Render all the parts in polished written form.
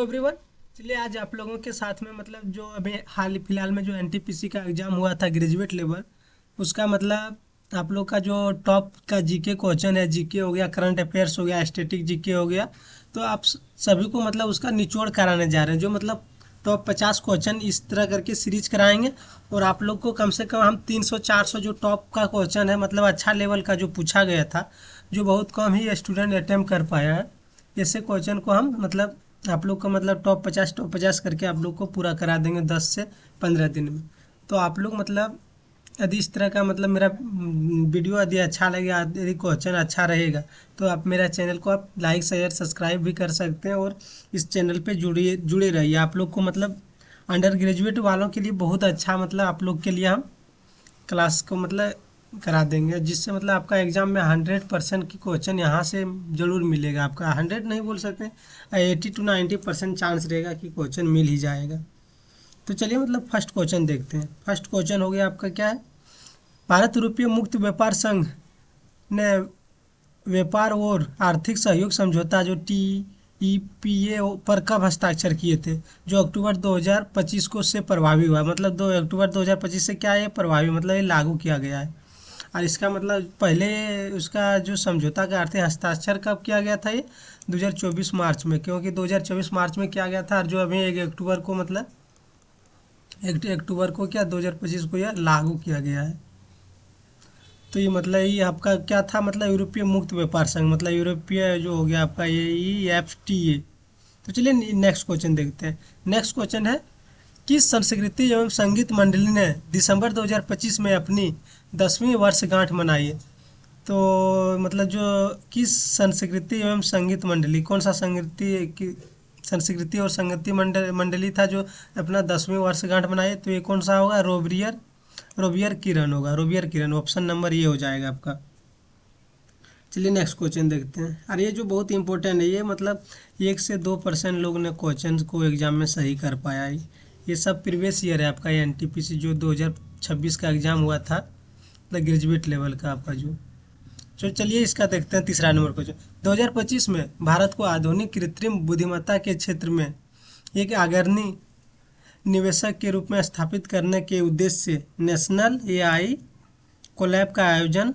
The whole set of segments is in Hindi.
Hello everyone. चलिए आज आप लोगों के साथ में जो अभी हाल फिलहाल में जो एनटीपीसी का एग्ज़ाम हुआ था ग्रेजुएट लेवल, उसका आप लोग का जो टॉप का जीके क्वेश्चन है, जीके हो गया, करंट अफेयर्स हो गया, स्टैटिक जीके हो गया। तो आप सभी को उसका निचोड़ कराने जा रहे हैं, जो टॉप 50 क्वेश्चन इस तरह करके सीरीज कराएंगे। और आप लोग को कम से कम हम 300-400 जो टॉप का क्वेश्चन है, अच्छा लेवल का जो पूछा गया था, जो बहुत कम ही स्टूडेंट अटेम्प्ट कर पाया है, ऐसे क्वेश्चन को हम आप लोग को टॉप 50 करके आप लोग को पूरा करा देंगे 10 से 15 दिन में। तो आप लोग यदि इस तरह का मेरा वीडियो यदि अच्छा लगेगा, यदि क्वेश्चन अच्छा रहेगा, तो आप मेरा चैनल को आप लाइक शेयर सब्सक्राइब भी कर सकते हैं। और इस चैनल पे जुड़े रहिए। आप लोग को अंडर ग्रेजुएट वालों के लिए बहुत अच्छा आप लोग के लिए हम क्लास को करा देंगे, जिससे आपका एग्ज़ाम में 100% की क्वेश्चन यहाँ से ज़रूर मिलेगा। आपका 100 नहीं बोल सकते, 80 to 90% चांस रहेगा कि क्वेश्चन मिल ही जाएगा। तो चलिए फर्स्ट क्वेश्चन देखते हैं। फर्स्ट क्वेश्चन हो गया आपका, क्या है? भारत यूरोपीय मुक्त व्यापार संघ ने व्यापार और आर्थिक सहयोग समझौता जो TEPA पर कब हस्ताक्षर किए थे, जो अक्टूबर 2025 को से प्रभावी हुआ? 2 अक्टूबर 2025 से क्या है प्रभावी, ये लागू किया गया है। और इसका पहले उसका जो समझौता का अर्थ है हस्ताक्षर कब किया गया था? ये 2024 मार्च में, क्योंकि 2024 मार्च में किया गया था। और जो अभी 1 अक्टूबर को 1 अक्टूबर को क्या 2025 को यह लागू किया गया है। तो ये ये आपका क्या था, यूरोपीय मुक्त व्यापार संघ, यूरोपीय जो हो गया आपका ये EFTA। तो चलिए नेक्स्ट क्वेश्चन देखते हैं। नेक्स्ट क्वेश्चन है, किस संस्कृति एवं संगीत मंडली ने दिसंबर 2025 में अपनी 10वीं वर्षगांठ मनाई है? तो जो किस संस्कृति एवं संगीत मंडली, कौन सा संस्कृति और संगीत मंडली था जो अपना 10वीं वर्षगांठ मनाई? तो ये कौन सा होगा? रोबियर किरण होगा। रोबियर किरण, ऑप्शन नंबर ये हो जाएगा आपका। चलिए नेक्स्ट क्वेश्चन देखते हैं। और ये जो बहुत इंपॉर्टेंट है, ये 1 से 2% लोग ने क्वेश्चन को एग्जाम में सही कर पाया है। ये सब प्रीवियस ईयर है आपका, ये एनटीपीसी जो 2026 का एग्जाम हुआ था, ग्रेजुएट लेवल का आपका जो चलिए इसका देखते हैं। तीसरा नंबर क्वेश्चन, 2025 में भारत को आधुनिक कृत्रिम बुद्धिमत्ता के क्षेत्र में एक अग्रणी निवेशक के रूप में स्थापित करने के उद्देश्य से नेशनल AI कोलैब का आयोजन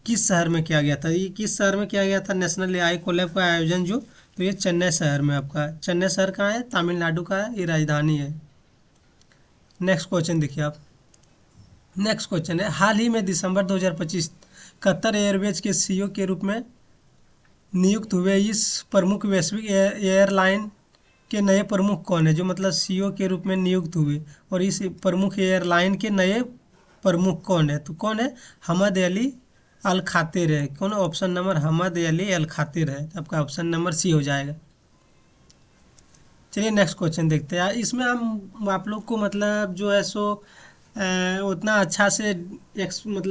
किस शहर में किया गया था? ये किस शहर में किया गया था नेशनल AI कोलैब का आयोजन जो? तो ये चेन्नई शहर में आपका। चेन्नई शहर कहाँ है? तमिलनाडु का है, ये राजधानी है। नेक्स्ट क्वेश्चन देखिए आप। नेक्स्ट क्वेश्चन है, हाल ही में दिसंबर 2025 कतर एयरवेज के CEO के रूप में नियुक्त हुए इस प्रमुख वैश्विक एयरलाइन के नए प्रमुख कौन है? जो CEO के रूप में नियुक्त हुए, और इस प्रमुख एयरलाइन के नए प्रमुख कौन है? तो कौन है? हमद अली अल खातिर है। कौन? ऑप्शन नंबर हमद अली अल खातिर है। आपका ऑप्शन नंबर C हो जाएगा। चलिए नेक्स्ट क्वेश्चन देखते हैं। इसमें हम आप लोग को जो है सो उतना अच्छा से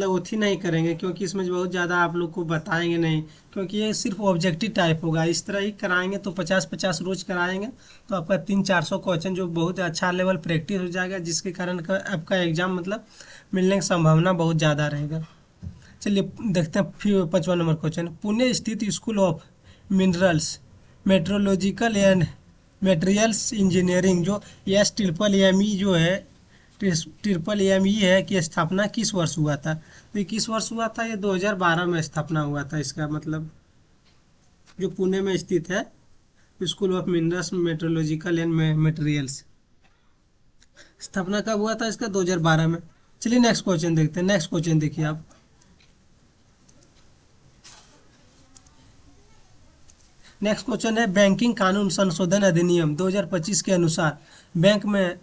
उथी नहीं करेंगे, क्योंकि इसमें बहुत ज़्यादा आप लोग को बताएंगे नहीं, क्योंकि ये सिर्फ ऑब्जेक्टिव टाइप होगा। इस तरह ही कराएंगे तो 50-50 रोज कराएंगे, तो आपका 300-400 क्वेश्चन जो बहुत अच्छा लेवल प्रैक्टिस हो जाएगा, जिसके कारण आपका एग्जाम मिलने की संभावना बहुत ज़्यादा रहेगा। चलिए देखते हैं फिर 5वां नंबर क्वेश्चन, पुणे स्थित school of minerals metrological and materials engineering जो SMME जो है SMME है कि स्थापना किस वर्ष हुआ था? तो ये किस वर्ष हुआ था? ये 2012 में स्थापना हुआ था। इसका जो पुणे में स्थित है school of minerals metrological and materials, स्थापना कब हुआ था इसका? 2012 में। चलिए नेक्स्ट क्वेश्चन देखते हैं। नेक्स्ट क्वेश्चन देखिए आप। नेक्स्ट क्वेश्चन है, बैंकिंग कानून संशोधन अधिनियम 2025 के अनुसार बैंक में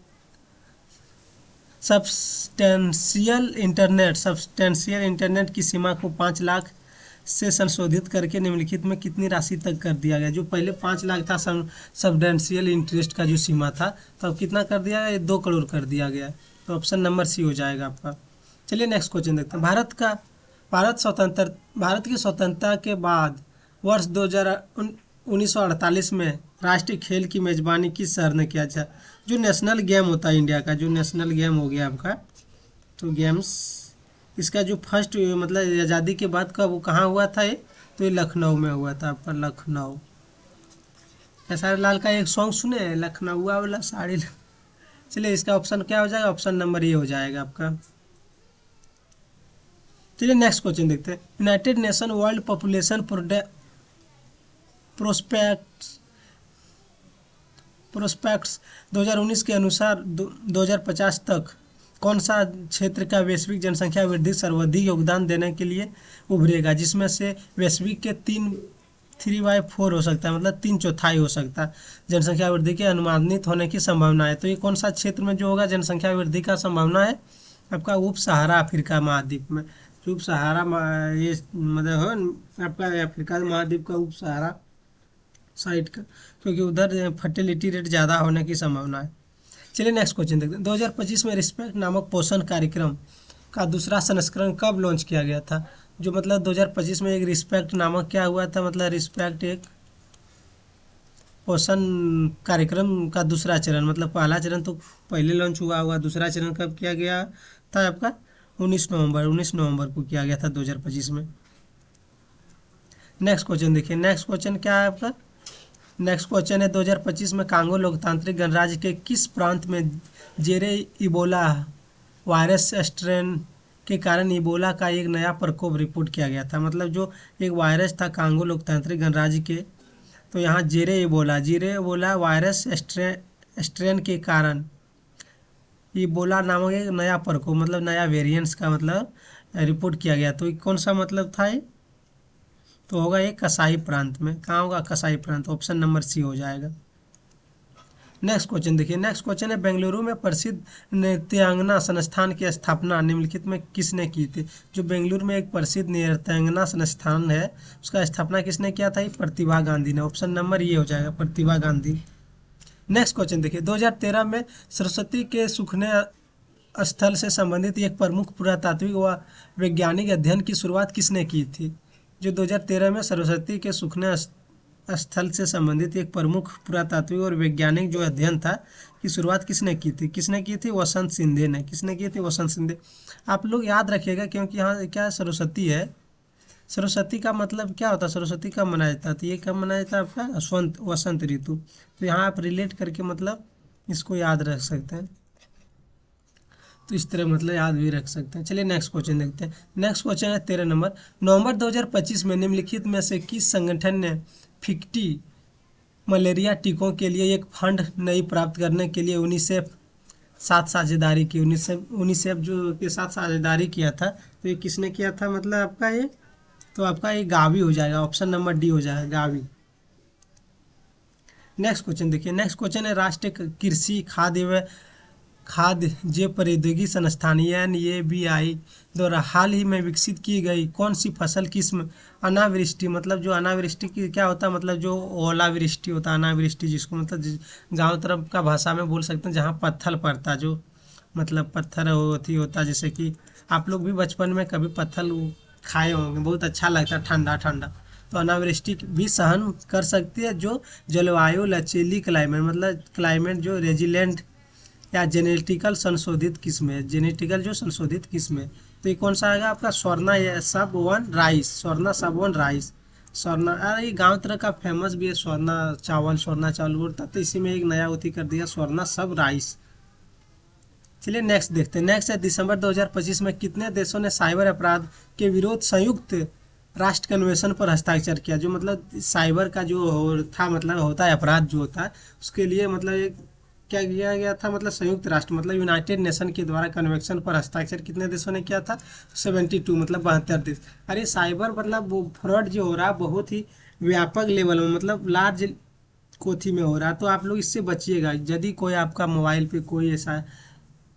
सब्सटेंशियल इंटरनेट की सीमा को 5 लाख से संशोधित करके निम्नलिखित में कितनी राशि तक कर दिया गया? जो पहले 5 लाख था सब्सटेंशियल इंटरेस्ट का जो सीमा था, तो अब कितना कर दिया गया? 2 करोड़ कर दिया गया। तो ऑप्शन नंबर C हो जाएगा आपका। चलिए नेक्स्ट क्वेश्चन देखते हैं। भारत की स्वतंत्रता के बाद वर्ष 1948 में राष्ट्रीय खेल की मेजबानी किस शहर ने किया था? जो नेशनल गेम होता है इंडिया का, जो नेशनल गेम हो गया आपका, तो गेम्स इसका जो फर्स्ट आज़ादी के बाद कब कहाँ हुआ था ये? तो ये लखनऊ में हुआ था आपका, लखनऊ। खेसारी लाल का एक सॉन्ग सुने हैं, लखनऊ वाला साड़ी। चलिए इसका ऑप्शन क्या हो जाएगा, ऑप्शन नंबर ए हो जाएगा आपका। चलिए नेक्स्ट क्वेश्चन देखते हैं। United nation world population prospects prospects 2019 के अनुसार 2050 तक कौन सा क्षेत्र का वैश्विक जनसंख्या वृद्धि सर्वाधिक योगदान देने के लिए उभरेगा, जिसमें से वैश्विक के 3/4 हो सकता है, मतलब 3/4 हो सकता है जनसंख्या वृद्धि के अनुमानित होने की संभावना है। तो ये कौन सा क्षेत्र में जो होगा जनसंख्या वृद्धि का संभावना है, आपका उप सहारा अफ्रीका महाद्वीप में। जो उप सहारा ये मतलब हो आपका अफ्रीका महाद्वीप का उप सहारा साइड का, क्योंकि उधर फर्टिलिटी रेट ज़्यादा होने की संभावना है। चलिए नेक्स्ट क्वेश्चन देखते हैं। 2025 में रिस्पेक्ट नामक पोषण कार्यक्रम का दूसरा संस्करण कब लॉन्च किया गया था? जो मतलब 2025 में एक रिस्पेक्ट नामक क्या हुआ था, मतलब रिस्पेक्ट एक पोषण कार्यक्रम का दूसरा चरण, मतलब पहला चरण तो पहले लॉन्च हुआ होगा, दूसरा चरण कब किया गया था आपका 19 नवंबर को किया गया था 2025 में। नेक्स्ट क्वेश्चन देखिए, नेक्स्ट क्वेश्चन क्या है आपका, नेक्स्ट क्वेश्चन है 2025 में कांगो लोकतांत्रिक गणराज्य के किस प्रांत में जेरे इबोला वायरस स्ट्रेन के कारण इबोला का एक नया प्रकोप रिपोर्ट किया गया था? मतलब जो एक वायरस था कांगो लोकतांत्रिक गणराज्य के, तो यहाँ जेरे इबोला वायरस स्ट्रेन के कारण इबोला नामक एक नया प्रकोप, मतलब नया वेरिएंट्स का मतलब रिपोर्ट किया गया। तो कौन सा मतलब था ये, तो होगा ये कसाई प्रांत में। कहाँ होगा, कसाई प्रांत, ऑप्शन नंबर सी हो जाएगा। नेक्स्ट क्वेश्चन देखिए, नेक्स्ट क्वेश्चन है बेंगलुरु में प्रसिद्ध नृत्यांगना संस्थान की स्थापना निम्नलिखित में किसने की थी? जो बेंगलुरु में एक प्रसिद्ध नृत्यांगना संस्थान है उसका स्थापना किसने किया था? प्रतिभा गांधी ने। ऑप्शन नंबर ये हो जाएगा, प्रतिभा गांधी। नेक्स्ट क्वेश्चन देखिए, 2013 में सरस्वती के सूखने स्थल से संबंधित एक प्रमुख पुरातात्विक व वैज्ञानिक अध्ययन की शुरुआत किसने की थी? जो 2013 में सरस्वती के सूखने स्थल से संबंधित एक प्रमुख पुरातात्विक और वैज्ञानिक जो अध्ययन था की शुरुआत किसने की थी? किसने की थी? वसंत सिंधे ने। किसने की थी? वसंत सिंधे। आप लोग याद रखिएगा, क्योंकि यहाँ क्या सरस्वती है, सरस्वती का मतलब क्या होता है, सरस्वती कब मनाया जाता है? तो ये कब मनाया जाता है आपका वसंत ऋतु। तो यहाँ आप रिलेट करके मतलब इसको याद रख सकते हैं, तो इस तरह मतलब याद भी रख सकते हैं। चलिए नेक्स्ट क्वेश्चन देखते हैं। नेक्स्ट क्वेश्चन है 13 नंबर। नवंबर 2025 में निम्नलिखित में से किस संगठन ने 50 मलेरिया टीकों के लिए एक फंड नहीं प्राप्त करने के लिए यूनिसेफ साथ साझेदारी की? यूनिसेफ जो के साथ साझेदारी किया था, तो ये किसने किया था, मतलब आपका ये, तो आपका ये गावी हो जाएगा, ऑप्शन नंबर डी हो जाएगा, गावी। नेक्स्ट क्वेश्चन देखिए, नेक्स्ट क्वेश्चन है राष्ट्रीय कृषि खाद्य जैव प्रौद्योगिकी संस्थान NABI द्वारा हाल ही में विकसित की गई कौन सी फसल किस्म अनावृष्टि, मतलब जो अनावृष्टि की क्या होता है, मतलब जो ओलावृष्टि होता है, अनावृष्टि जिसको मतलब गांव तरफ का भाषा में बोल सकते हैं, जहाँ पत्थर पड़ता, जो मतलब पत्थर होता, जैसे कि आप लोग भी बचपन में कभी पत्थर खाए होंगे, बहुत अच्छा लगता है, ठंडा ठंडा। तो अनावृष्टि भी सहन कर सकती है जो जलवायु लचीली क्लाइमेट, मतलब क्लाइमेट जो रेजिलेंट या जेनेटिकल संशोधित किस्म है, जेनेटिकल जो संशोधित किस्म है। तो ये कौन सा आएगा आपका, स्वर्णा सब वन राइस, स्वर्णा सब वन राइस। स्वर्णा, अरे ये गांव तरह का फेमस भी है स्वर्णा चावल बोलता, तो इसी में एक नया उती कर दिया, स्वर्णा सब राइस। चलिए नेक्स्ट देखते हैं। नेक्स्ट है दिसंबर 2025 में कितने देशों ने साइबर अपराध के विरोध संयुक्त राष्ट्र कन्वेंशन पर हस्ताक्षर किया? जो मतलब साइबर का जो था, मतलब होता है अपराध जो होता है, उसके लिए मतलब एक क्या किया गया था, मतलब संयुक्त राष्ट्र मतलब यूनाइटेड नेशन के द्वारा कन्वेंशन पर हस्ताक्षर कितने देशों ने किया था? 72, मतलब 72 देश। अरे साइबर मतलब वो फ्रॉड जो हो रहा है बहुत ही व्यापक लेवल में, मतलब लार्ज कोथी में हो रहा है। तो आप लोग इससे बचिएगा, यदि कोई आपका मोबाइल पे कोई ऐसा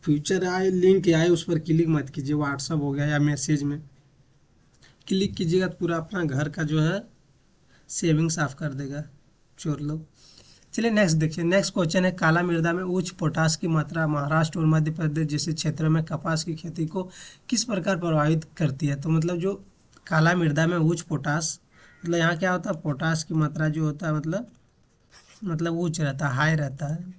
फ्यूचर आए, लिंक आए, उस पर क्लिक मत कीजिए। व्हाट्सअप हो गया या मैसेज में क्लिक कीजिएगा तो पूरा अपना घर का जो है सेविंग साफ कर देगा चोर लोग। चलिए नेक्स्ट देखिए, नेक्स्ट क्वेश्चन है काला मृदा में उच्च पोटास की मात्रा महाराष्ट्र और मध्य प्रदेश जैसे क्षेत्रों में कपास की खेती को किस प्रकार प्रभावित करती है? तो मतलब जो काला मृदा में उच्च पोटास, मतलब यहाँ क्या होता है, पोटास की मात्रा जो होता है मतलब उच्च रहता है, हाई रहता है,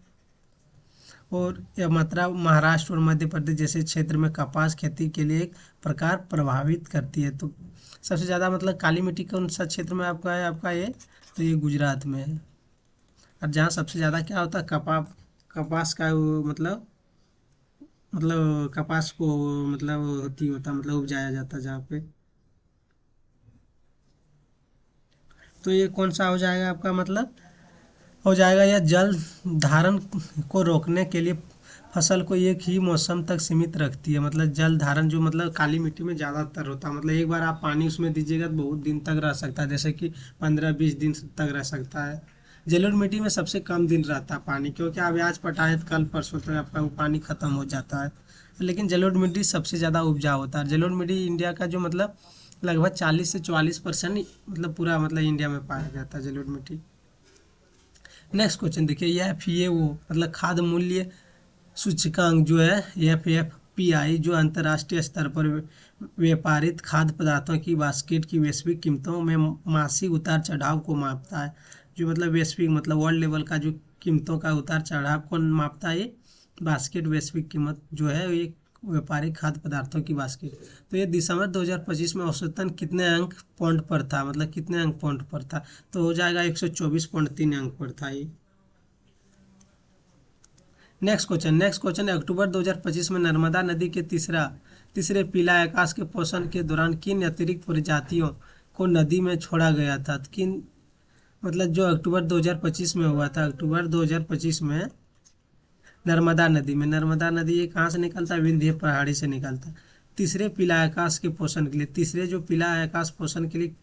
और यह मात्रा महाराष्ट्र और मध्य प्रदेश जैसे क्षेत्र में कपास खेती के लिए एक प्रकार प्रभावित करती है। तो सबसे ज़्यादा मतलब काली मिट्टी कौन सा क्षेत्र में आपका है, आपका ये, तो ये गुजरात में है। और जहाँ सबसे ज़्यादा क्या होता है, कपास का कपास को मतलब होती होता मतलब उपजाया जाता है जहाँ पे। तो ये कौन सा हो जाएगा आपका मतलब, हो जाएगा यह जल धारण को रोकने के लिए फसल को एक ही मौसम तक सीमित रखती है। मतलब जल धारण जो मतलब काली मिट्टी में ज़्यादातर होता है, मतलब एक बार आप पानी उसमें दीजिएगा तो बहुत दिन तक रह सकता है, जैसे कि 15-20 दिन तक रह सकता है। जलोढ़ मिट्टी में सबसे कम दिन रहता है पानी, क्योंकि आप आज पटाए तो कल परसों तक आपका वो पानी खत्म हो जाता है। लेकिन जलोढ़ मिट्टी सबसे ज़्यादा उपजाऊ होता है। जलोढ़ मिट्टी इंडिया का जो मतलब लगभग 40 से 44% मतलब पूरा मतलब इंडिया में पाया जाता है जलोढ़ मिट्टी। नेक्स्ट क्वेश्चन देखिए, यह FAO मतलब खाद्य मूल्य सूचकांक जो है, FFPI जो अंतर्राष्ट्रीय स्तर पर व्यापारित खाद्य पदार्थों की बास्केट की वैश्विक कीमतों में मासिक उतार चढ़ाव को मापता है। जो मतलब वैश्विक मतलब वर्ल्ड लेवल का जो कीमतों का उतार चढ़ाव को मापता है, ये बास्केट वैश्विक कीमत जो है ये व्यापारिक खाद्य पदार्थों की बास्केट। तो ये दिसंबर 2025 में औसतन कितने अंक पौंड पर था, मतलब कितने अंक पौंड पर था, तो हो जाएगा 124.3 अंक पर था ये। नेक्स्ट क्वेश्चन है, अक्टूबर 2025 में नर्मदा नदी के तीसरे पीला आकाश के पोषण के दौरान किन अतिरिक्त प्रजातियों को नदी में छोड़ा गया था, तो किन मतलब जो अक्टूबर 2025 में हुआ था, अक्टूबर 2025 में नर्मदा नदी ये कहाँ से निकलता है, विंध्य पहाड़ी से निकलता है। तीसरे पीला आकाश के पोषण के लिए, तीसरे जो पीला आकाश पोषण के लिए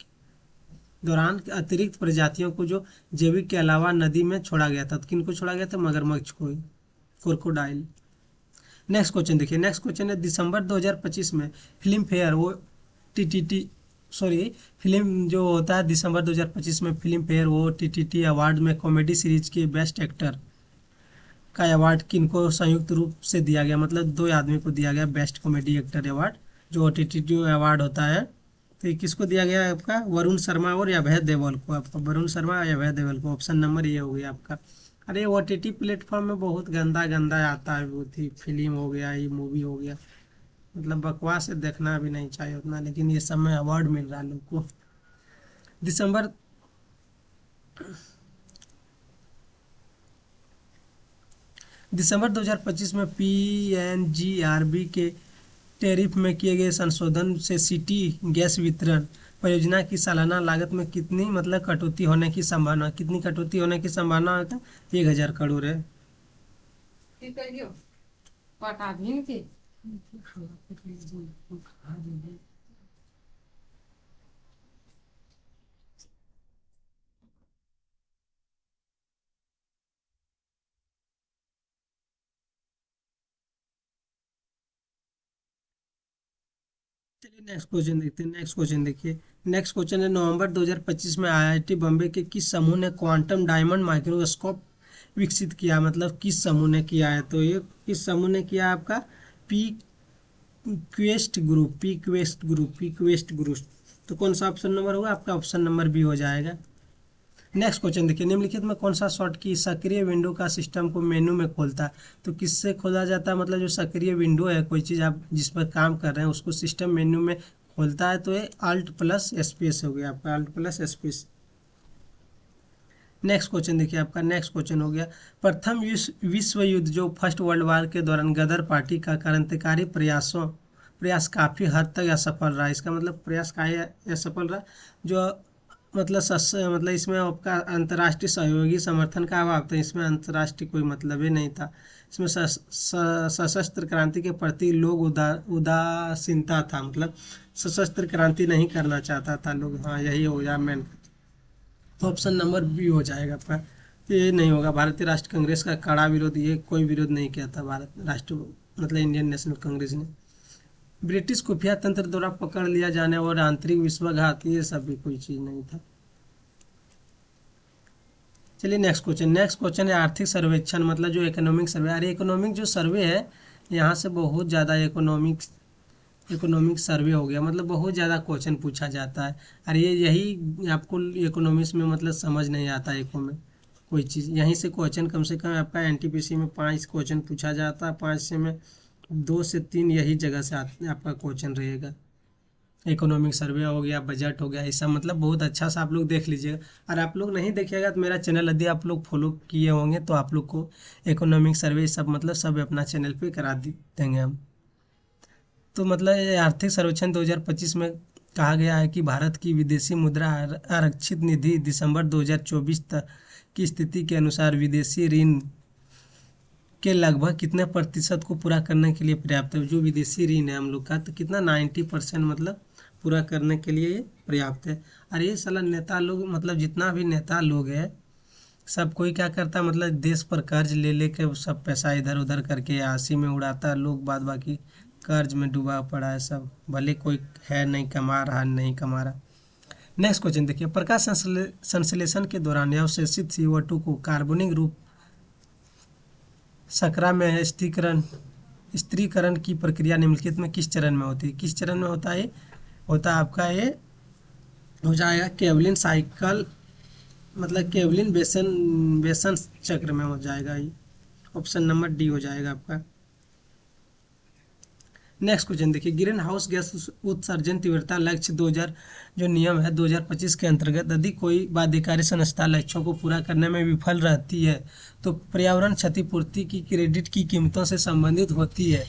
दौरान अतिरिक्त प्रजातियों को जो जैविक के अलावा नदी में छोड़ा गया था, तो किनको छोड़ा गया था, मगरमच्छ को, क्रोकोडाइल। नेक्स्ट क्वेश्चन देखिए, नेक्स्ट क्वेश्चन है, दिसंबर 2025 में फिल्म फेयर वो टीटीटी सॉरी फिल्म जो होता है दिसंबर 2025 में फिल्म फेयर वो टीटीटी अवार्ड में कॉमेडी सीरीज के बेस्ट एक्टर का अवार्ड किनको संयुक्त रूप से दिया गया, मतलब दो आदमी को दिया गया बेस्ट कॉमेडी एक्टर अवार्ड, जो OTT अवार्ड होता है। तो ये किसको दिया गया है आपका, वरुण शर्मा और अभय देओल को, आपका वरुण शर्मा या अभय देओल को, ऑप्शन नंबर ये हो गया आपका। अरे OTT प्लेटफॉर्म में बहुत गंदा गंदा आता है, वो थी फिल्म हो गया, ये मूवी हो गया, मतलब बकवास है, देखना भी नहीं चाहिए उतना, लेकिन ये सब में अवार्ड मिल रहा है लोग को। दिसंबर दिसंबर 2025 में PNGRB के टैरिफ में किए गए संशोधन से सिटी गैस वितरण परियोजना की सालाना लागत में कितनी मतलब कटौती होने की संभावना, कितनी कटौती होने की संभावना है, 1,000 करोड़ है। चलिए नेक्स्ट क्वेश्चन देखते हैं, नेक्स्ट क्वेश्चन देखिए, नेक्स्ट क्वेश्चन है, नवंबर 2025 में IIT बॉम्बे के किस समूह ने क्वांटम डायमंड माइक्रोस्कोप विकसित किया, मतलब किस समूह ने किया है, तो ये किस समूह ने किया आपका, पी पी क्वेस्ट ग्रुप। तो कौन सा ऑप्शन नंबर होगा आपका, ऑप्शन नंबर बी हो जाएगा। नेक्स्ट क्वेश्चन देखिए, निम्नलिखित में कौन सा शॉर्ट की सक्रिय विंडो का सिस्टम को मेनू में खोलता है, तो किससे खोला जाता है, मतलब जो सक्रिय विंडो है, कोई चीज़ आप जिस पर काम कर रहे हैं उसको सिस्टम मेन्यू में खोलता है, तो ये Alt+Space हो गया आपका, Alt+Space। नेक्स्ट क्वेश्चन देखिए आपका, नेक्स्ट क्वेश्चन हो गया, प्रथम विश्व युद्ध जो फर्स्ट वर्ल्ड वार के दौरान गदर पार्टी का क्रांतिकारी प्रयास काफ़ी हद तक असफल रहा, इसका मतलब प्रयास काफ़ी असफल रहा, जो मतलब इसमें आपका अंतर्राष्ट्रीय सहयोगी समर्थन का अभाव था, इसमें अंतर्राष्ट्रीय कोई मतलब ही नहीं था, इसमें सशस्त्र क्रांति के प्रति लोग उदासीनता था, मतलब सशस्त्र क्रांति नहीं करना चाहता था लोग, हाँ यही हो गया मेन। तो ऑप्शन नंबर बी हो जाएगा आपका, ये नहीं होगा। भारतीय राष्ट्रीय कांग्रेस का कड़ा विरोध, ये कोई विरोध नहीं किया था भारत राष्ट्र मतलब इंडियन नेशनल कांग्रेस ने। ब्रिटिश खुफिया तंत्र द्वारा पकड़ लिया जाने और आंतरिक विश्वासघात, ये सब भी कोई चीज़ नहीं था। चलिए नेक्स्ट क्वेश्चन है, आर्थिक सर्वेक्षण मतलब जो इकोनॉमिक सर्वे, अरे इकोनॉमिक जो सर्वे है यहाँ से बहुत ज़्यादा इकोनॉमिक सर्वे हो गया, मतलब बहुत ज़्यादा क्वेश्चन पूछा जाता है, और ये यही आपको इकोनॉमिक्स में मतलब समझ नहीं आता इको में कोई चीज़, यहीं से क्वेश्चन कम से कम आपका NTPC में 5 क्वेश्चन पूछा जाता है, 5 से में 2 से 3 यही जगह से आपका क्वेश्चन रहेगा। इकोनॉमिक सर्वे हो गया, बजट हो गया, ये सब मतलब बहुत अच्छा सा आप लोग देख लीजिएगा। और आप लोग नहीं देखिएगा तो मेरा चैनल यदि आप लोग फॉलो किए होंगे तो आप लोग को इकोनॉमिक सर्वे सब मतलब सब अपना चैनल पे करा देंगे हम। तो मतलब ये आर्थिक सर्वेक्षण 2025 में कहा गया है कि भारत की विदेशी मुद्रा आरक्षित निधि दिसंबर 2024 तक की स्थिति के अनुसार विदेशी ऋण के लगभग कितने प्रतिशत को पूरा करने के लिए पर्याप्त है। जो विदेशी ऋण है हम लोग का तो कितना 90% मतलब पूरा करने के लिए ये पर्याप्त है। और ये साला नेता लोग मतलब जितना भी नेता लोग है सब कोई क्या करता है मतलब देश पर कर्ज ले लेके सब पैसा इधर उधर करके आसी में उड़ाता है लोग, बाद बाकी कर्ज में डूबा पड़ा है सब, भले कोई है नहीं कमा रहा नहीं कमा रहा। नेक्स्ट क्वेश्चन देखिए, प्रकाश संश्लेषण के दौरान अवशोषित CO2 को कार्बनिक रूप शर्करा में स्थिरीकरण की प्रक्रिया निम्नलिखित में किस चरण में होती है। किस चरण में होता है? होता है आपका ये हो जाएगा केवलिन साइकिल, मतलब केवलिन बेसन चक्र में हो जाएगा ये। ऑप्शन नंबर डी हो जाएगा आपका। नेक्स्ट क्वेश्चन देखिए, ग्रीन हाउस गैस उत्सर्जन तीव्रता लक्ष्य 2000 जो नियम है 2025 के अंतर्गत यदि कोई बाध्यकारी संस्था लक्ष्यों को पूरा करने में विफल रहती है तो पर्यावरण क्षतिपूर्ति की क्रेडिट की कीमतों से संबंधित होती है।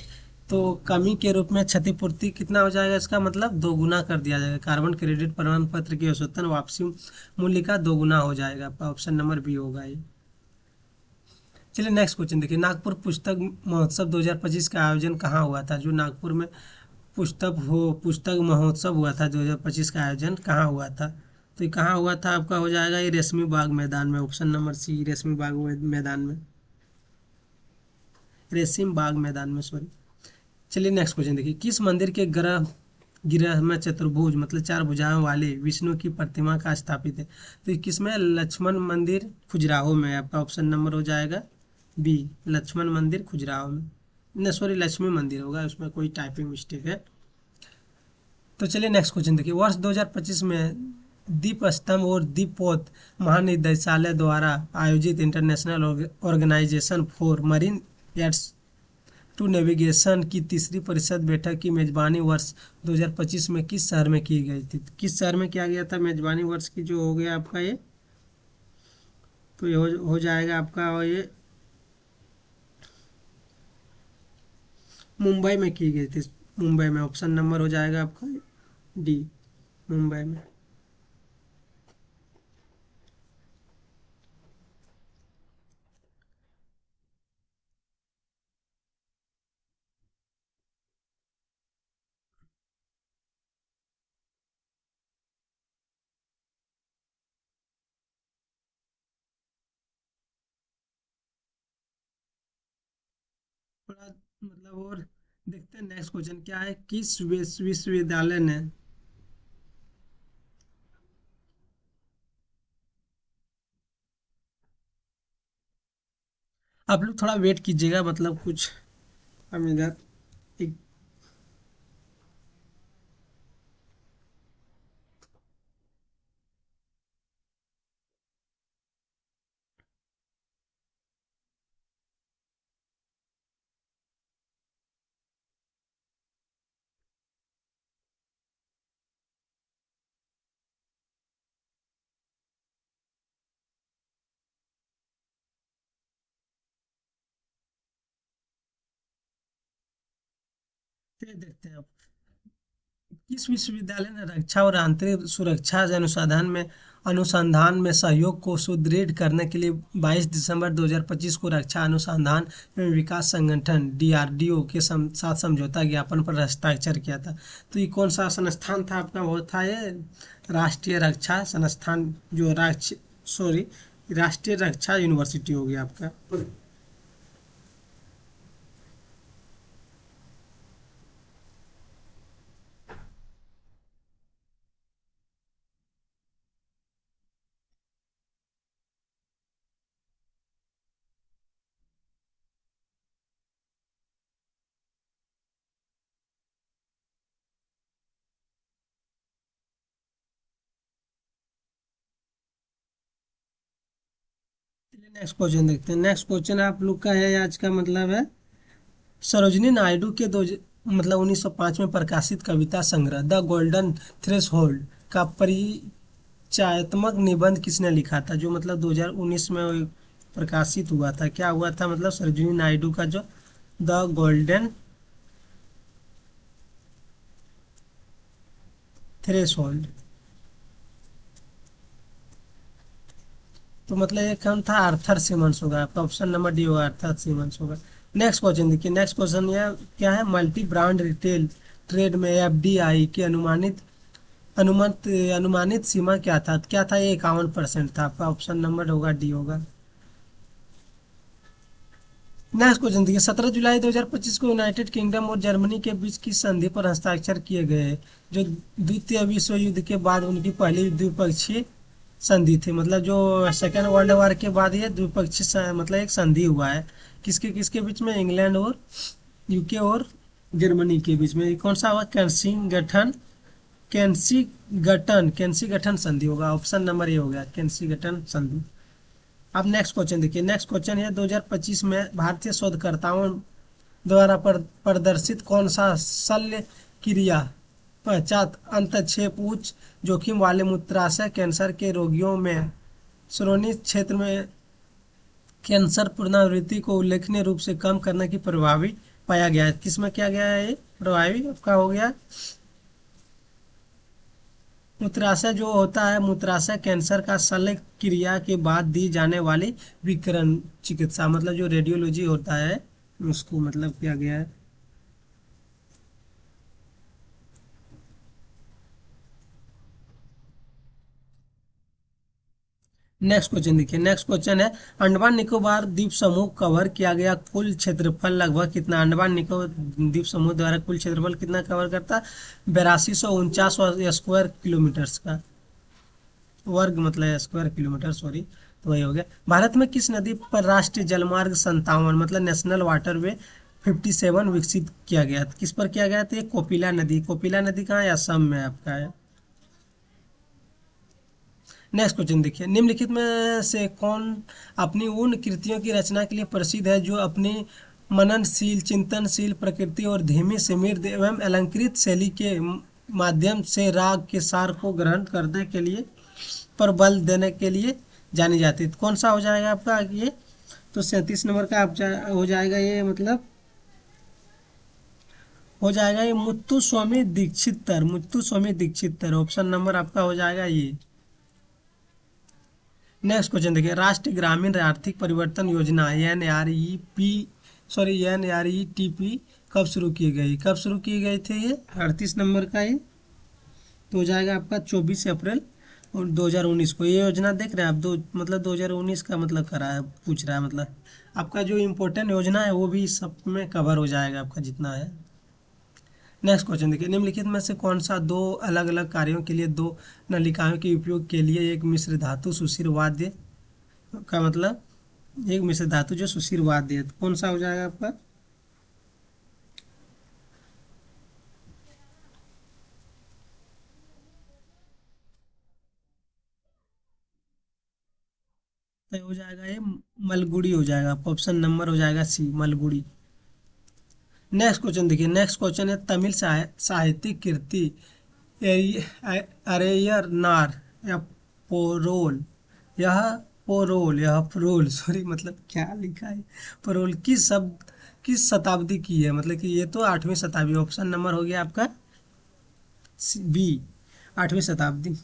तो कमी के रूप में क्षतिपूर्ति कितना हो जाएगा, इसका मतलब दोगुना कर दिया जाएगा। कार्बन क्रेडिट प्रमाण पत्र की औसतन वापसी मूल्य का दोगुना हो जाएगा। ऑप्शन नंबर बी होगा ये। चलिए नेक्स्ट क्वेश्चन देखिए, नागपुर पुस्तक महोत्सव 2025 का आयोजन कहाँ हुआ था। जो नागपुर में पुस्तक महोत्सव हुआ था 2025 का आयोजन कहाँ हुआ था। तो ये कहाँ हुआ था आपका हो जाएगा ये रेशमी बाग मैदान में। ऑप्शन नंबर सी रेशमी बाग मैदान में, रेशम बाग मैदान में, सॉरी। चलिए नेक्स्ट क्वेश्चन देखिए, किस मंदिर के गर्भ गृह में चतुर्भुज मतलब चार भुजाओं वाले विष्णु की प्रतिमा का स्थापित है। तो ये किसमें? लक्ष्मण मंदिर खजुराहो में। आपका ऑप्शन नंबर हो जाएगा बी, लक्ष्मण मंदिर खजुराहो में। नहीं सॉरी, लक्ष्मी मंदिर होगा, उसमें कोई टाइपिंग मिस्टेक है। तो चलिए नेक्स्ट क्वेश्चन देखिए, वर्ष 2025 में दीप स्तंभ और दीपोत महानिदेशालय द्वारा आयोजित international organisation for marine aids to navigation की तीसरी परिषद बैठक की मेजबानी वर्ष 2025 में किस शहर में की गई थी। किस शहर में किया गया था मेजबानी वर्ष की जो हो गया आपका ये, तो ये हो जाएगा आपका और ये मुंबई में की गई थी। मुंबई में ऑप्शन नंबर हो जाएगा आपका डी, मुंबई में। थोड़ा मतलब और देखते हैं नेक्स्ट क्वेश्चन क्या है, किस विश्वविद्यालय ने, आप लोग थोड़ा वेट कीजिएगा मतलब कुछ हम इधर एक। देखते हैं आप, किस विश्वविद्यालय ने रक्षा और आंतरिक सुरक्षा अनुसंधान में सहयोग को सुदृढ़ करने के लिए 22 दिसंबर 2025 को रक्षा अनुसंधान एवं विकास संगठन DRDO के साथ समझौता ज्ञापन पर हस्ताक्षर किया था। तो ये कौन सा संस्थान था आपका? वो था ये राष्ट्रीय रक्षा संस्थान, जो राष्ट्रीय रक्षा यूनिवर्सिटी हो गया आपका। नेक्स्ट क्वेश्चन देखते हैं। नेक्स्ट क्वेश्चन आप लोग का है आज का मतलब है, सरोजिनी नायडू के मतलब 1905 में प्रकाशित कविता संग्रह द गोल्डन थ्रेशोल्ड का परिचयात्मक निबंध किसने लिखा था, जो मतलब 2019 में वो प्रकाशित हुआ था? क्या हुआ था, मतलब सरोजिनी नायडू का जो द गोल्डन थ्रेशोल्ड। तो मतलब ये कौन था? आर्थर सीमंस होगा आपका, ऑप्शन नंबर डी होगा, आर्थर सीमंस होगा। नेक्स्ट क्वेश्चन देखिए, नेक्स्ट क्वेश्चन ये क्या है, मल्टी ब्रांड रिटेल ट्रेड में एफडीआई की अनुमानित अनुमानित सीमा क्या था? ये 51% था आपका, ऑप्शन नंबर होगा डी होगा। नेक्स्ट क्वेश्चन देखिए, 17 जुलाई 2025 को यूनाइटेड किंगडम और जर्मनी के बीच किस संधि पर हस्ताक्षर किए गए, जो द्वितीय विश्व युद्ध के बाद उनकी पहली द्विपक्षीय संधि थी? मतलब जो सेकेंड वर्ल्ड वॉर के बाद ये द्विपक्षीय मतलब एक संधि हुआ है, किसके किसके बीच में? इंग्लैंड और यूके और जर्मनी के बीच में। ये कौन सा हुआ? कैंसी गठन संधि होगा, ऑप्शन नंबर ए हो गया, कैंसी गठन संधि। अब नेक्स्ट क्वेश्चन देखिए, नेक्स्ट क्वेश्चन है 2025 में भारतीय शोधकर्ताओं द्वारा प्रदर्शित कौन सा शल्य क्रिया पश्चात अंतःक्षेप उच्च जोखिम वाले मूत्राशय कैंसर के रोगियों में श्रोणि क्षेत्र में कैंसर पुनरावृत्ति को उल्लेखनीय रूप से कम करने की प्रभावी पाया गया है? किसमें किया गया है ये प्रभावी? आपका हो गया मूत्राशय जो होता है, मूत्राशय कैंसर का शल्य क्रिया के बाद दी जाने वाली विकिरण चिकित्सा, मतलब जो रेडियोलॉजी होता है उसको मतलब किया गया है। नेक्स्ट क्वेश्चन देखिए, नेक्स्ट क्वेश्चन है अंडमान निकोबार द्वीप समूह कवर किया गया कुल क्षेत्रफल लगभग कितना? अंडमान निकोबार द्वीप समूह द्वारा कुल क्षेत्रफल कितना कवर करता है? 8249 स्क्वायर किलोमीटर का, वर्ग मतलब स्क्वायर किलोमीटर, सॉरी। तो वही हो गया। भारत में किस नदी पर राष्ट्रीय जलमार्ग 57 मतलब नेशनल वाटरवे 57 विकसित किया गया था? किस पर किया गया था? ये कोपिला नदी। कोपिला नदी कहाँ है? असम में आपका है। नेक्स्ट क्वेश्चन देखिए, निम्नलिखित में से कौन अपनी उन कृतियों की रचना के लिए प्रसिद्ध है जो अपनी मननशील, चिंतनशील प्रकृति और धीमी समृद्ध एवं अलंकृत शैली के माध्यम से राग के सार को ग्रहण करने के लिए पर बल देने के लिए जानी जाती है? कौन सा हो जाएगा आपका ये? तो 37 नंबर का हो जाएगा ये, मतलब हो जाएगा ये मुत्तु स्वामी दीक्षितर, ऑप्शन नंबर आपका हो जाएगा ये। नेक्स्ट क्वेश्चन देखिए, राष्ट्रीय ग्रामीण आर्थिक परिवर्तन योजना NREP कब शुरू की गई थी? ये 38 नंबर का ये तो हो जाएगा आपका 24 अप्रैल और 2019 को। ये योजना देख रहे हैं आप, दो मतलब 2019 का मतलब करा है, पूछ रहा है, मतलब आपका जो इम्पोर्टेंट योजना है वो भी सब में कवर हो जाएगा आपका जितना है। नेक्स्ट क्वेश्चन देखिए, निम्नलिखित में से कौन सा दो अलग अलग कार्यों के लिए दो नलिकाओं के उपयोग के लिए एक मिश्र धातु सुशिर वाद्य का मतलब एक मिश्र धातु जो सुशिर वाद्य है? तो कौन सा हो जाएगा आपका? तो हो जाएगा ये मलगुड़ी हो जाएगा, ऑप्शन नंबर हो जाएगा सी, मलगुड़ी। नेक्स्ट क्वेश्चन देखिए, नेक्स्ट क्वेश्चन है तमिल साहित्यिक कृति अरेयर नार या पोरोल यह पोरोल सॉरी, मतलब क्या लिखा है पोरोल, किस शताब्दी की है? मतलब कि ये तो 8वीं शताब्दी, ऑप्शन नंबर हो गया आपका बी, 8वीं शताब्दी।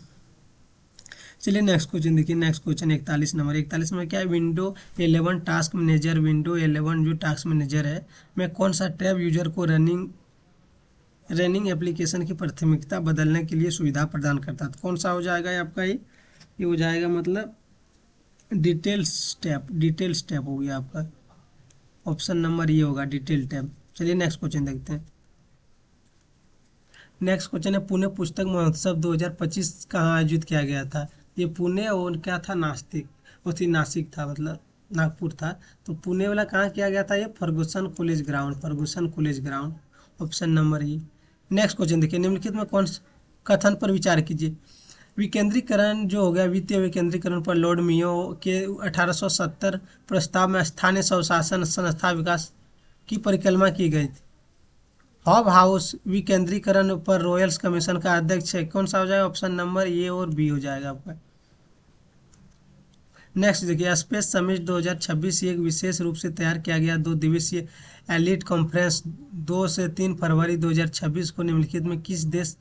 चलिए नेक्स्ट क्वेश्चन देखिए, नेक्स्ट क्वेश्चन 41 नंबर क्या है? विंडो 11 जो टास्क मैनेजर है मैं कौन सा टैब यूजर को रनिंग एप्लीकेशन की प्राथमिकता बदलने के लिए सुविधा प्रदान करता है? तो कौन सा हो जाएगा ये आपका? ये हो जाएगा मतलब डिटेल्स टैब हो गया आपका, ऑप्शन नंबर ये होगा डिटेल टैब। चलिए नेक्स्ट क्वेश्चन देखते हैं। नेक्स्ट क्वेश्चन है पुणे पुस्तक महोत्सव 2025 कहाँ आयोजित किया गया था? ये पुणे और क्या था? नासिक था, मतलब नागपुर था। तो पुणे वाला कहाँ किया गया था? ये Ferguson college ground, option number ई। नेक्स्ट क्वेश्चन देखिए, निम्नलिखित में कौन कथन पर विचार कीजिए? विकेंद्रीकरण जो हो गया, वित्तीय विकेंद्रीकरण पर लॉर्ड मियो के 1870 प्रस्ताव में स्थानीय स्वशासन संस्था विकास की परिकल्पना की गई थी? हब हाउस विकेंद्रीकरण पर रॉयल्स कमीशन का अध्यक्ष है, कौन सा हो जाएगा? ऑप्शन नंबर ए और बी हो जाएगा आपका। नेक्स्ट देखिए, स्पेस समिट 2026 एक विशेष रूप से तैयार किया गया 2 दिवसीय एलिट कॉन्फ्रेंस 2 से 3 फरवरी 2026 को निम्नलिखित में किस देश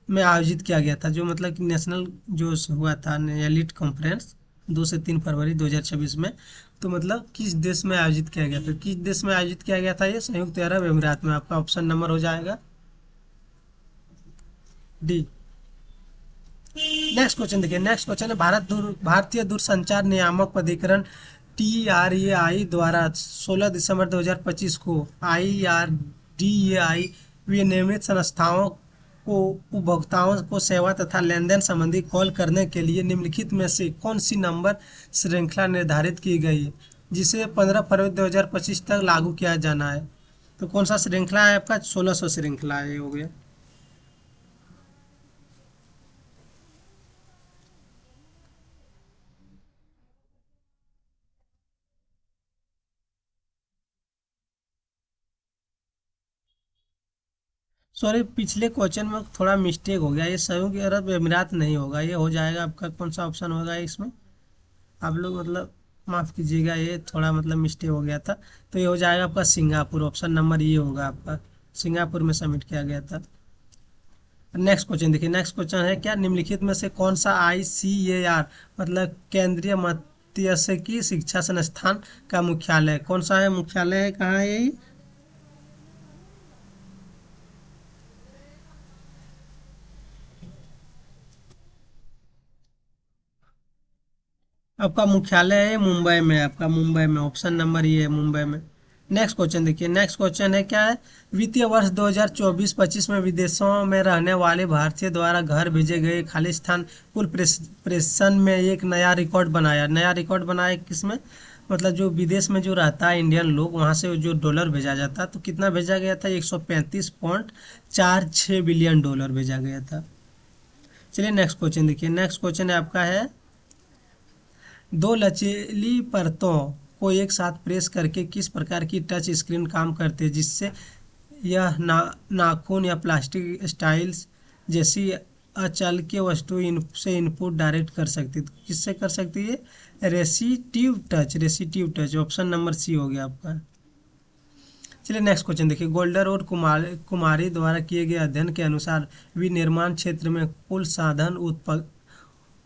में आयोजित किया गया था? जो मतलब कि नेशनल जो हुआ था एलिट कॉन्फ्रेंस 2 से 3 फरवरी 2026 में, तो मतलब किस देश में आयोजित किया गया था? किस देश में आयोजित किया गया था? ये संयुक्त अरब अमीरात में। आपका ऑप्शन नंबर हो जाएगा डी। नेक्स्ट क्वेश्चन देखिए, नेक्स्ट क्वेश्चन है भारतीय दूरसंचार नियामक प्राधिकरण TRAI द्वारा 16 दिसंबर 2025 को IRDAI विनियमित संस्थाओं को उपभोक्ताओं को सेवा तथा लेनदेन संबंधी कॉल करने के लिए निम्नलिखित में से कौन सी नंबर श्रृंखला निर्धारित की गई है, जिसे 15 फरवरी 2025 तक लागू किया जाना है? तो कौन सा श्रृंखला है आपका? 1600 श्रृंखला है, ये हो गया। सॉरी, पिछले क्वेश्चन में थोड़ा मिस्टेक हो गया, ये संयुक्त अरब अमीरात नहीं होगा, ये हो जाएगा आपका कौन सा ऑप्शन होगा इसमें? आप लोग मतलब माफ़ कीजिएगा, ये थोड़ा मतलब मिस्टेक हो गया था। तो ये हो जाएगा आपका सिंगापुर, ऑप्शन नंबर ये होगा आपका। सिंगापुर में सबमिट किया गया था। नेक्स्ट क्वेश्चन देखिए, नेक्स्ट क्वेश्चन है क्या निम्नलिखित में से कौन सा ICAR मतलब केंद्रीय मध्यस्की शिक्षा संस्थान का मुख्यालय? कौन सा है मुख्यालय है, कहाँ है ये? आपका मुख्यालय है मुंबई में, आपका मुंबई में, ऑप्शन नंबर ये है मुंबई में। नेक्स्ट क्वेश्चन देखिए, नेक्स्ट क्वेश्चन है क्या है वित्तीय वर्ष 2024-25 में विदेशों में रहने वाले भारतीय द्वारा घर भेजे गए खाली स्थान कुल प्रेषण में एक नया रिकॉर्ड बनाया। नया रिकॉर्ड बनाया किसमें? मतलब जो विदेश में जो रहता है इंडियन लोग, वहाँ से जो डॉलर भेजा जाता है, तो कितना भेजा गया था? 135.46 बिलियन डॉलर भेजा गया था। चलिए नेक्स्ट क्वेश्चन देखिए, नेक्स्ट क्वेश्चन है आपका है दो लचीली परतों को एक साथ प्रेस करके किस प्रकार की टच स्क्रीन काम करती है, जिससे यह नाखून या प्लास्टिक स्टाइल्स जैसी अचालकीय वस्तु से इनपुट डायरेक्ट कर सकती है? तो किससे कर सकती है? Resistive touch, resistive touch, option number C हो गया आपका। चलिए नेक्स्ट क्वेश्चन देखिए, गोल्डर और कुमारी द्वारा किए गए अध्ययन के अनुसार विनिर्माण क्षेत्र में कुल साधन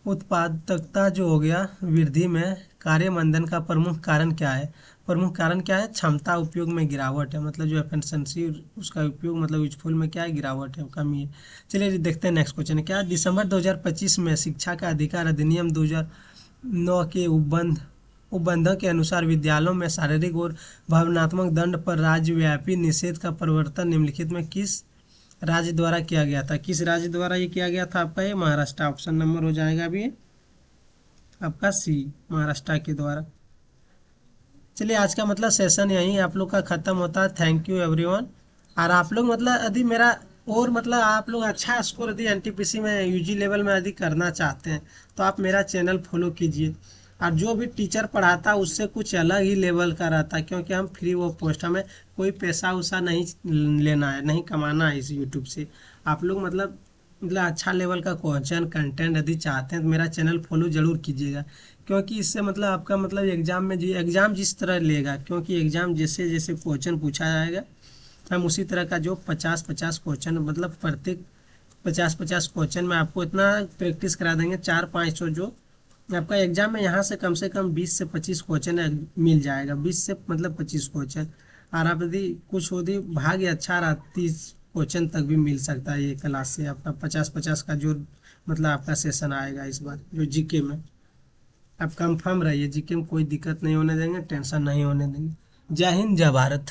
उत्पादकता जो हो गया वृद्धि में कार्य मंदन का प्रमुख कारण क्या है? प्रमुख कारण क्या है? क्षमता उपयोग में गिरावट है, मतलब जो एफिशिएंसी उसका उपयोग मतलब यूजफुल में क्या है? गिरावट है, कमी है। चलिए देखते हैं नेक्स्ट क्वेश्चन क्या दिसंबर 2025 में शिक्षा का अधिकार अधिनियम 2009 के उपबंध के अनुसार विद्यालयों में शारीरिक और भावनात्मक दंड पर राज्यव्यापी निषेध का प्रवर्तन निम्नलिखित में किस राज्य द्वारा किया गया था? किस राज्य द्वारा ये किया गया था? आपका ये महाराष्ट्र, ऑप्शन नंबर हो जाएगा अभी आपका सी, महाराष्ट्र के द्वारा। चलिए आज का मतलब सेशन यहीं आप लोग का खत्म होता है। Thank you everyone. और आप लोग मतलब यदि मेरा और मतलब आप लोग अच्छा स्कोर यदि NTPC में UG लेवल में यदि करना चाहते हैं तो आप मेरा चैनल फॉलो कीजिए। और जो भी टीचर पढ़ाता है उससे कुछ अलग ही लेवल का रहता है, क्योंकि हम फ्री वो पोस्ट, हमें कोई पैसा उसा नहीं लेना है, नहीं कमाना है इस यूट्यूब से। आप लोग मतलब अच्छा लेवल का क्वेश्चन कंटेंट यदि चाहते हैं तो मेरा चैनल फॉलो जरूर कीजिएगा, क्योंकि इससे मतलब आपका मतलब एग्जाम में एग्जाम जिस तरह लेगा, क्योंकि एग्जाम जैसे जैसे क्वेश्चन पूछा जाएगा हम उसी तरह का जो 50-50 क्वेश्चन मतलब प्रत्येक 50-50 क्वेश्चन में आपको इतना प्रैक्टिस करा देंगे 400-500 जो आपका एग्जाम में यहाँ से कम 20 से 25 क्वेश्चन मिल जाएगा। 20 से मतलब 25 क्वेश्चन, और आप यदि कुछ यदि भाग्य अच्छा रहा 30 क्वेश्चन तक भी मिल सकता है ये क्लास से। आपका 50-50 का जो मतलब आपका सेशन आएगा इस बार जो जीके में। आप कंफर्म रहिए, जीके में कोई दिक्कत नहीं होने देंगे, टेंशन नहीं होने देंगे। जय हिंद, जय भारत।